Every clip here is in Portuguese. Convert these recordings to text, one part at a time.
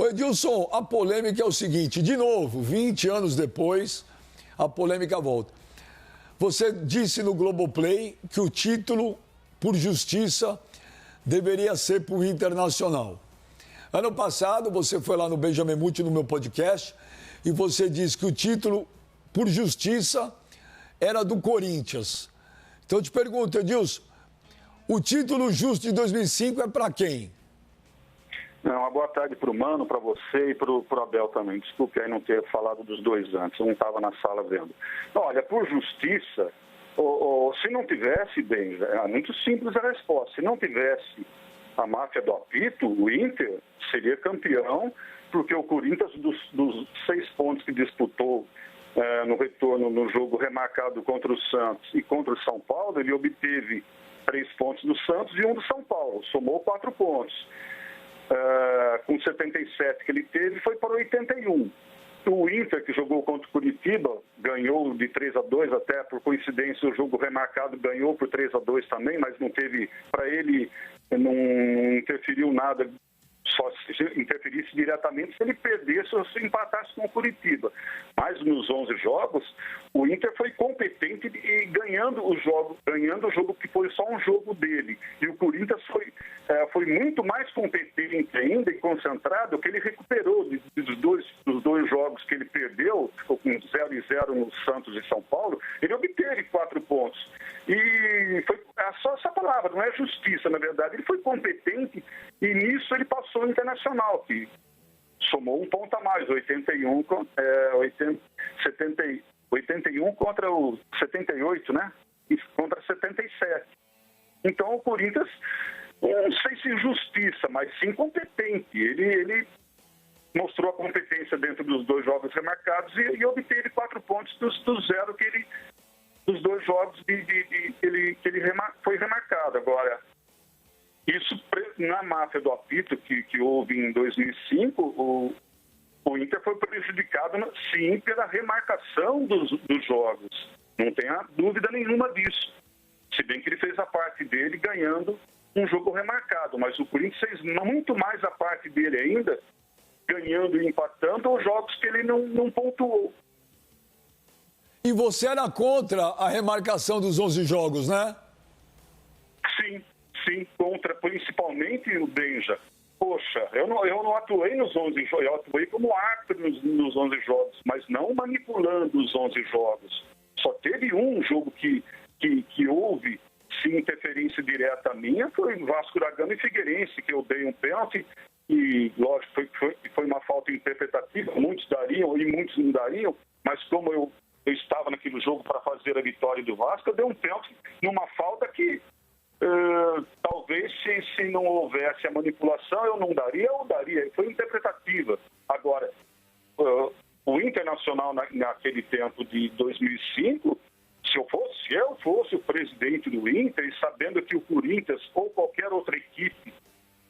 Ô Edilson, a polêmica é o seguinte, de novo, 20 anos depois, a polêmica volta. Você disse no Globoplay que o título, por justiça, deveria ser para o Internacional. Ano passado, você foi lá no Benjamin Muti, no meu podcast, e você disse que o título, por justiça, era do Corinthians. Então, eu te pergunto, Edilson, o título justo de 2005 é para quem? Uma boa tarde para o Mano, para você e para o Abel também. Desculpe aí não ter falado dos dois antes, eu não estava na sala vendo. Olha, por justiça, se não tivesse, bem, é muito simples a resposta. Se não tivesse a máfia do apito, o Inter seria campeão, porque o Corinthians, dos 6 pontos que disputou no retorno no jogo remarcado contra o Santos e contra o São Paulo, ele obteve 3 pontos do Santos e 1 do São Paulo, somou 4 pontos. Com 77 que ele teve, foi para 81. O Inter, que jogou contra o Curitiba, ganhou de 3-2, até por coincidência o jogo remarcado ganhou por 3-2 também, mas não teve, para ele, não interferiu nada, só se interferisse diretamente se ele perdesse ou se empatasse com o Curitiba. Mas nos 11 jogos, o Inter foi competente e ganhando o jogo que foi só um jogo dele. E o Corinthians foi muito mais competente ainda e concentrado, que ele recuperou dos dois jogos que ele perdeu, ficou com 0-0 no Santos e São Paulo, ele obteve 4 pontos. E foi só essa palavra, não é justiça, na verdade. Ele foi competente e nisso ele passou o Internacional, que somou 1 ponto a mais, 81 contra o 78, né? E contra 77. Então o Corinthians, não sei se justiça, mas sim competente. Ele mostrou a competência dentro dos 2 jogos remarcados e obteve 4 pontos dos 0 que ele... dos 2 jogos que ele foi remarcado. Agora, isso na máfia do apito que houve em 2005, o Inter foi prejudicado, sim, pela remarcação dos jogos. Não tenha dúvida nenhuma disso. Se bem que ele fez a parte dele ganhando um jogo remarcado, mas o Corinthians fez muito mais a parte dele ainda, ganhando e empatando os jogos que ele não pontuou. E você era contra a remarcação dos 11 jogos, né? Sim, contra, principalmente o Benja. Poxa, eu não atuei nos 11 jogos, eu atuei como árbitro nos 11 jogos, mas não manipulando os 11 jogos. Só teve um jogo que houve, sim, interferência direta minha, foi Vasco da Gama e Figueirense, que eu dei um pênalti e, lógico, foi uma falta interpretativa, muitos dariam e muitos não dariam, mas como eu estava naquele jogo para fazer a vitória do Vasco, eu dei um pênalti numa falta que talvez se não houvesse a manipulação eu não daria ou daria. Foi interpretativa. Agora, o Internacional naquele tempo de 2005, se eu fosse o presidente do Inter e sabendo que o Corinthians ou qualquer outra equipe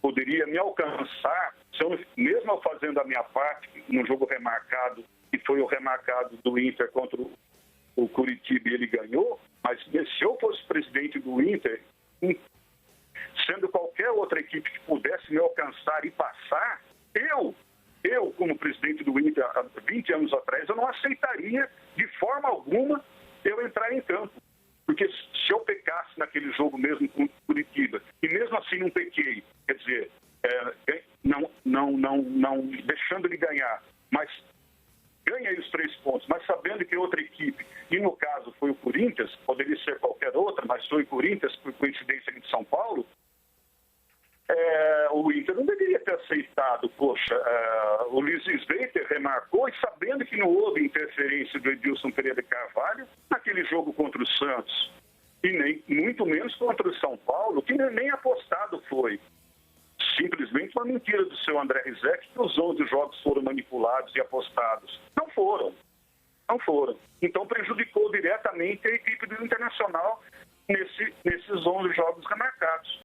poderia me alcançar, mesmo eu fazendo a minha parte no jogo remarcado, que foi o remarcado do Inter contra o Curitiba e ele ganhou, mas se eu fosse presidente do Inter, sendo qualquer outra equipe que pudesse me alcançar e passar, eu como presidente do Inter há 20 anos atrás, eu não aceitaria de forma alguma eu entrar em campo. Porque se eu pecasse naquele jogo mesmo com o Curitiba, e mesmo assim não pequei, quer dizer, não deixando ele ganhar, mas ganhei os 3 pontos, mas sabendo que outra equipe, e no caso foi o Corinthians, poderia ser qualquer outra, mas foi o Corinthians por coincidência de São Paulo, o Inter não deveria ter aceitado. Poxa, o Luiz Sveiter remarcou e sabendo que não houve interferência do Edilson Pereira de Carvalho naquele jogo contra o Santos, e nem muito menos contra o São Paulo, que nem apostado foi. Simplesmente uma mentira do seu André Rizek que os 11 jogos foram manipulados e apostados. Não foram. Então prejudicou diretamente a equipe do Internacional nesses 11 jogos remarcados.